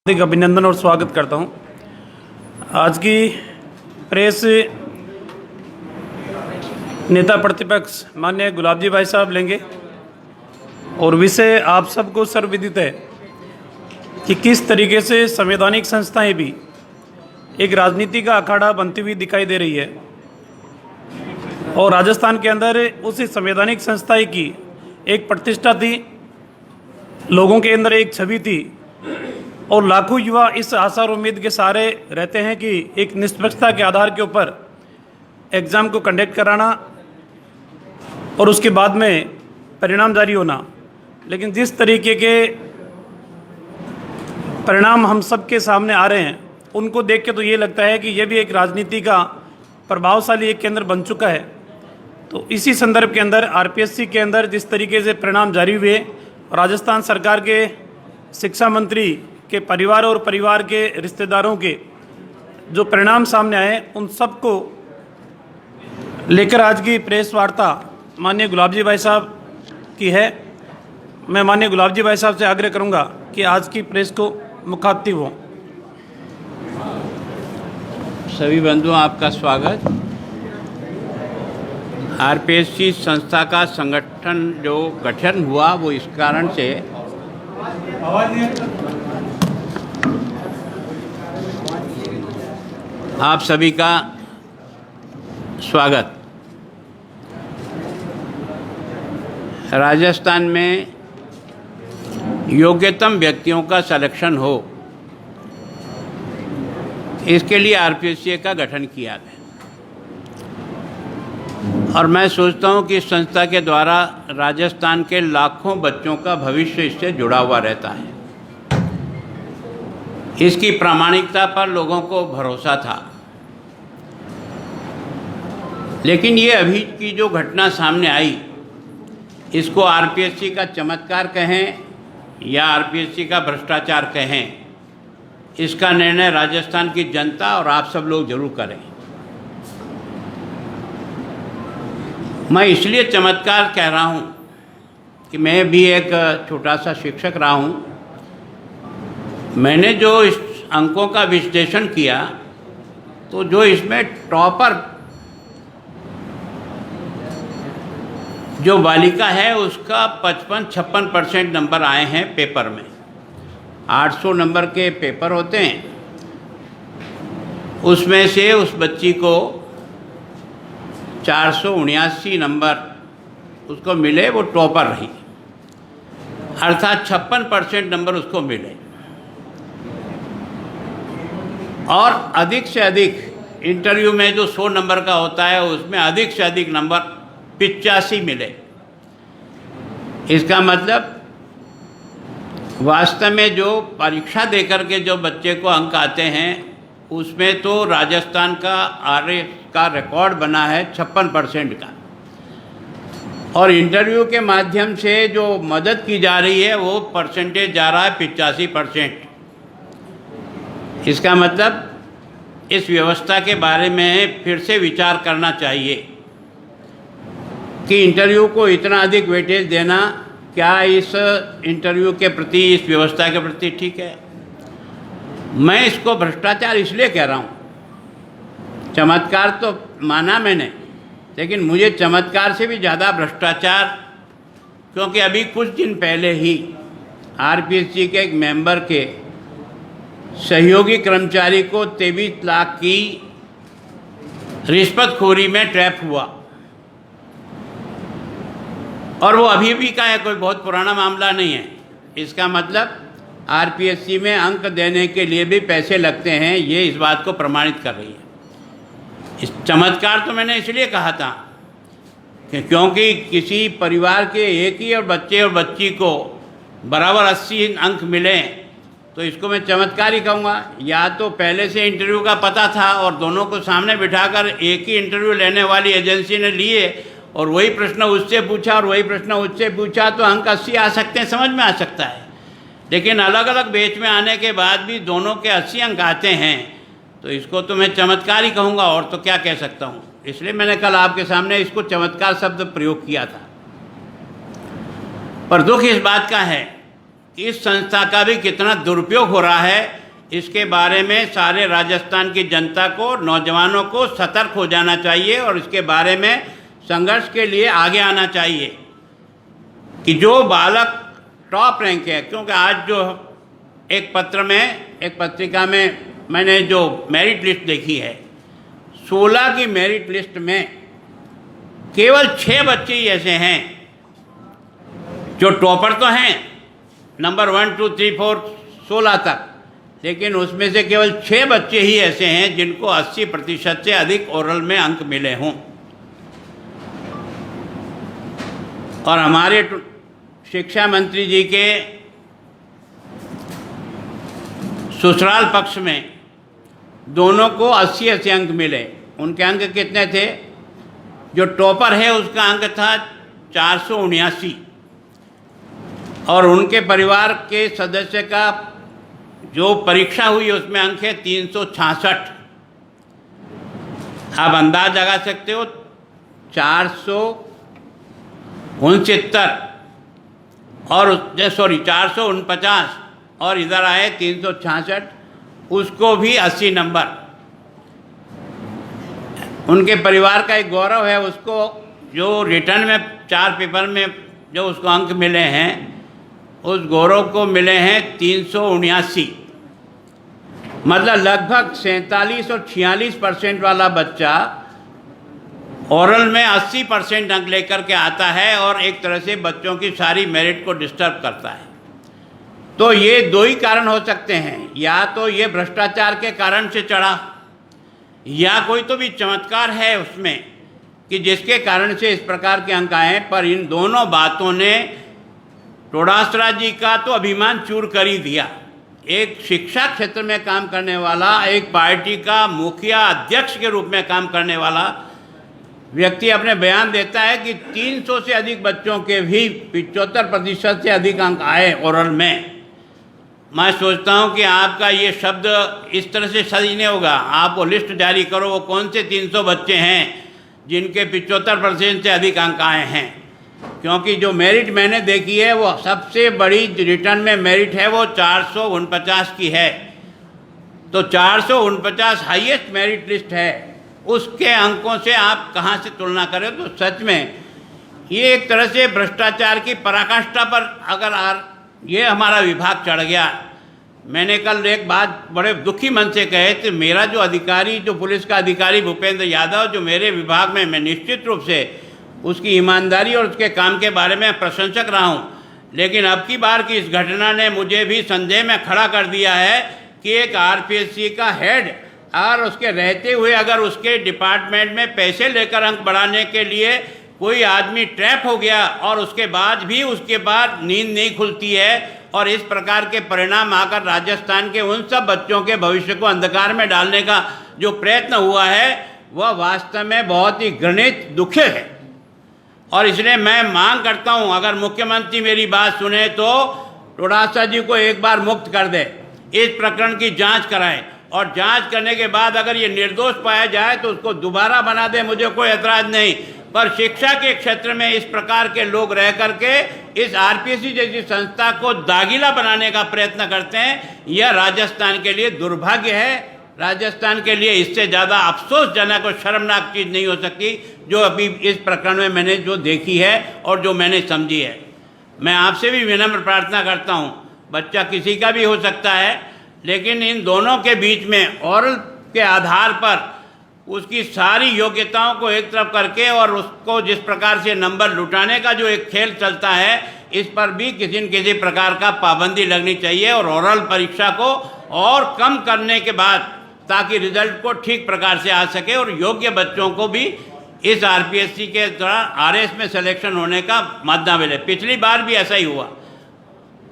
हार्दिक अभिनंदन और स्वागत करता हूं। आज की प्रेस नेता प्रतिपक्ष माननीय गुलाब जी भाई साहब लेंगे और विषय आप सबको सर्वविदित है कि किस तरीके से संवैधानिक संस्थाएं भी एक राजनीति का अखाड़ा बनती हुई दिखाई दे रही है और राजस्थान के अंदर उसी संवैधानिक संस्थाएं की एक प्रतिष्ठा थी, लोगों के अंदर एक छवि थी और लाखों युवा इस आशा और उम्मीद के सहारे रहते हैं कि एक निष्पक्षता के आधार के ऊपर एग्ज़ाम को कंडक्ट कराना और उसके बाद में परिणाम जारी होना। लेकिन जिस तरीके के परिणाम हम सबके सामने आ रहे हैं उनको देख के तो ये लगता है कि ये भी एक राजनीति का प्रभावशाली एक केंद्र बन चुका है। तो इसी संदर्भ के अंदर आरपीएससी के अंदर जिस तरीके से परिणाम जारी हुए, राजस्थान सरकार के शिक्षा मंत्री के परिवार और परिवार के रिश्तेदारों के जो परिणाम सामने आए, उन सबको लेकर आज की प्रेस वार्ता माननीय गुलाब जी भाई साहब की है। मैं माननीय गुलाब जी भाई साहब से आग्रह करूंगा कि आज की प्रेस को मुखातिब हों। सभी बंधुओं, आपका स्वागत। आरपीएससी संस्था का संगठन जो गठन हुआ वो इस कारण से आप सभी का स्वागत। राजस्थान में योग्यतम व्यक्तियों का सिलेक्शन हो, इसके लिए आरपीएससी का गठन किया गया और मैं सोचता हूं कि इस संस्था के द्वारा राजस्थान के लाखों बच्चों का भविष्य इससे जुड़ा हुआ रहता है। इसकी प्रामाणिकता पर लोगों को भरोसा था, लेकिन ये अभी की जो घटना सामने आई, इसको आरपीएससी का चमत्कार कहें या आरपीएससी का भ्रष्टाचार कहें, इसका निर्णय राजस्थान की जनता और आप सब लोग जरूर करें। मैं इसलिए चमत्कार कह रहा हूँ कि मैं भी एक छोटा सा शिक्षक रहा हूँ। मैंने जो इस अंकों का विश्लेषण किया तो जो इसमें टॉपर जो बालिका है उसका 55-56% नंबर आए हैं पेपर में। 800 नंबर के पेपर होते हैं, उसमें से उस बच्ची को 479 नंबर उसको मिले, वो टॉपर रही, अर्थात 56% नंबर उसको मिले। और अधिक से अधिक इंटरव्यू में जो 100 नंबर का होता है उसमें अधिक से अधिक नंबर 85 मिले। इसका मतलब वास्तव में जो परीक्षा देकर के जो बच्चे को अंक आते हैं उसमें तो राजस्थान का आर्य का रिकॉर्ड बना है 56% का, और इंटरव्यू के माध्यम से जो मदद की जा रही है वो परसेंटेज जा रहा है 85%। इसका मतलब इस व्यवस्था के बारे में फिर से विचार करना चाहिए कि इंटरव्यू को इतना अधिक वेटेज देना क्या इस इंटरव्यू के प्रति, इस व्यवस्था के प्रति ठीक है? मैं इसको भ्रष्टाचार इसलिए कह रहा हूँ। चमत्कार तो माना मैंने, लेकिन मुझे चमत्कार से भी ज़्यादा भ्रष्टाचार, क्योंकि अभी कुछ दिन पहले ही आरपीएससी के एक मेंबर के सहयोगी कर्मचारी को 23 लाख की रिश्वतखोरी में ट्रैप हुआ, और वो अभी भी का है, कोई बहुत पुराना मामला नहीं है। इसका मतलब आरपीएससी में अंक देने के लिए भी पैसे लगते हैं, ये इस बात को प्रमाणित कर रही है। इस चमत्कार तो मैंने इसलिए कहा था कि क्योंकि किसी परिवार के एक ही और बच्चे और बच्ची को बराबर 80 अंक मिले तो इसको मैं चमत्कार ही कहूँगा। या तो पहले से इंटरव्यू का पता था और दोनों को सामने बिठाकर एक ही इंटरव्यू लेने वाली एजेंसी ने लिए और वही प्रश्न उससे पूछा और वही प्रश्न उससे पूछा तो अंक 80 आ सकते हैं, समझ में आ सकता है। लेकिन अलग अलग बैच में आने के बाद भी दोनों के 80 अंक आते हैं तो इसको तो मैं चमत्कार ही कहूँगा, और तो क्या कह सकता हूँ। इसलिए मैंने कल आपके सामने इसको चमत्कार शब्द प्रयोग किया था। पर दुख इस बात का है इस संस्था का भी कितना दुरुपयोग हो रहा है, इसके बारे में सारे राजस्थान की जनता को, नौजवानों को सतर्क हो जाना चाहिए और इसके बारे में संघर्ष के लिए आगे आना चाहिए कि जो बालक टॉप रैंक है। क्योंकि आज जो एक पत्रिका में मैंने जो मेरिट लिस्ट देखी है, 16 की मेरिट लिस्ट में केवल 6 बच्चे ही ऐसे हैं जो टॉपर तो हैं, नंबर 1, 2, 3, 4, 16 तक, लेकिन उसमें से केवल 6 बच्चे ही ऐसे हैं जिनको 80% से अधिक ओरल में अंक मिले हों। और हमारे शिक्षा मंत्री जी के ससुराल पक्ष में दोनों को 80 अंक मिले। उनके अंक कितने थे? जो टॉपर है उसका अंक था 479 और उनके परिवार के सदस्य का जो परीक्षा हुई उसमें अंक है 366। आप अंदाज लगा सकते हो, 469 और 449 और इधर आए 366, उसको भी 80 नंबर। उनके परिवार का एक गौरव है, उसको जो रिटर्न में 4 पेपर में जो उसको अंक मिले हैं, उस गौरव को मिले हैं 379। मतलब लगभग 47 और 46% वाला बच्चा ओरल में 80% अंक लेकर के आता है और एक तरह से बच्चों की सारी मेरिट को डिस्टर्ब करता है। तो ये 2 ही कारण हो सकते हैं, या तो ये भ्रष्टाचार के कारण से चढ़ा, या कोई तो भी चमत्कार है उसमें कि जिसके कारण से इस प्रकार के अंक आए। पर इन दोनों बातों ने डोटासरा जी का तो अभिमान चूर कर ही दिया। एक शिक्षा क्षेत्र में काम करने वाला, एक पार्टी का मुखिया अध्यक्ष के रूप में काम करने वाला व्यक्ति अपने बयान देता है कि 300 से अधिक बच्चों के भी 75% से अधिक अंक आए ओरल में। मैं सोचता हूं कि आपका ये शब्द इस तरह से सही नहीं होगा। आप वो लिस्ट जारी करो, वो कौन से 300 बच्चे हैं जिनके 75% से अधिक अंक आए हैं। क्योंकि जो मेरिट मैंने देखी है वो सबसे बड़ी रिटर्न में मेरिट है वो 449 की है। तो 449 हाईएस्ट मेरिट लिस्ट है, उसके अंकों से आप कहाँ से तुलना करें। तो सच में ये एक तरह से भ्रष्टाचार की पराकाष्ठा पर अगर ये हमारा विभाग चढ़ गया। मैंने कल एक बात बड़े दुखी मन से कहे थे, मेरा जो अधिकारी, जो पुलिस का अधिकारी भूपेंद्र यादव जो मेरे विभाग में, मैं निश्चित रूप से उसकी ईमानदारी और उसके काम के बारे में प्रशंसक रहा हूँ, लेकिन अब की बार की इस घटना ने मुझे भी संदेह में खड़ा कर दिया है कि एक आरपीएससी का हेड और उसके रहते हुए अगर उसके डिपार्टमेंट में पैसे लेकर अंक बढ़ाने के लिए कोई आदमी ट्रैप हो गया और उसके बाद भी उसके बाद नींद नहीं खुलती है और इस प्रकार के परिणाम आकर राजस्थान के उन सब बच्चों के भविष्य को अंधकार में डालने का जो प्रयत्न हुआ है वह वास्तव में बहुत ही घृणित, दुखे है। और इसलिए मैं मांग करता हूं, अगर मुख्यमंत्री मेरी बात सुने तो डोटासरा जी को एक बार मुक्त कर दे, इस प्रकरण की जांच कराएं और जांच करने के बाद अगर ये निर्दोष पाया जाए तो उसको दोबारा बना दे, मुझे कोई एतराज नहीं। पर शिक्षा के क्षेत्र में इस प्रकार के लोग रह करके इस आरपीएससी जैसी संस्था को दागीला बनाने का प्रयत्न करते हैं, यह राजस्थान के लिए दुर्भाग्य है। राजस्थान के लिए इससे ज़्यादा अफसोसजनक और शर्मनाक चीज़ नहीं हो सकती जो अभी इस प्रकरण में मैंने जो देखी है और जो मैंने समझी है। मैं आपसे भी विनम्र प्रार्थना करता हूँ, बच्चा किसी का भी हो सकता है, लेकिन इन दोनों के बीच में ओरल के आधार पर उसकी सारी योग्यताओं को एक तरफ करके और उसको जिस प्रकार से नंबर लुटाने का जो एक खेल चलता है, इस पर भी किसी न किसी प्रकार का पाबंदी लगनी चाहिए और ओरल परीक्षा को और कम करने के बाद ताकि रिजल्ट को ठीक प्रकार से आ सके और योग्य बच्चों को भी इस आरपीएससी के द्वारा आरएस में सिलेक्शन होने का मौका मिले। पिछली बार भी ऐसा ही हुआ,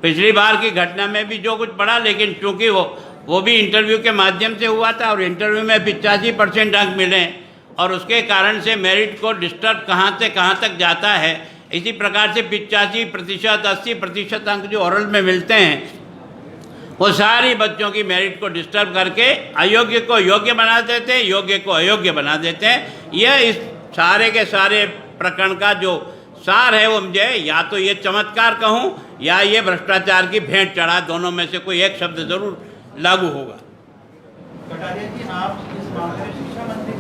पिछली बार की घटना में भी जो कुछ पड़ा, लेकिन चूंकि वो भी इंटरव्यू के माध्यम से हुआ था और इंटरव्यू में 85% अंक मिले और उसके कारण से मेरिट को डिस्टर्ब कहाँ से कहाँ तक जाता है। इसी प्रकार से 85%, 80% अंक जो ओरल में मिलते हैं वो सारी बच्चों की मेरिट को डिस्टर्ब करके अयोग्य को योग्य बना देते हैं, योग्य को अयोग्य बना देते हैं। यह इस सारे के सारे प्रकरण का जो सार है वो मुझे या तो ये चमत्कार कहूँ या ये भ्रष्टाचार की भेंट चढ़ा, दोनों में से कोई एक शब्द जरूर लागू होगा। कटारिया जी, आप इस मामले में शिक्षा मंत्री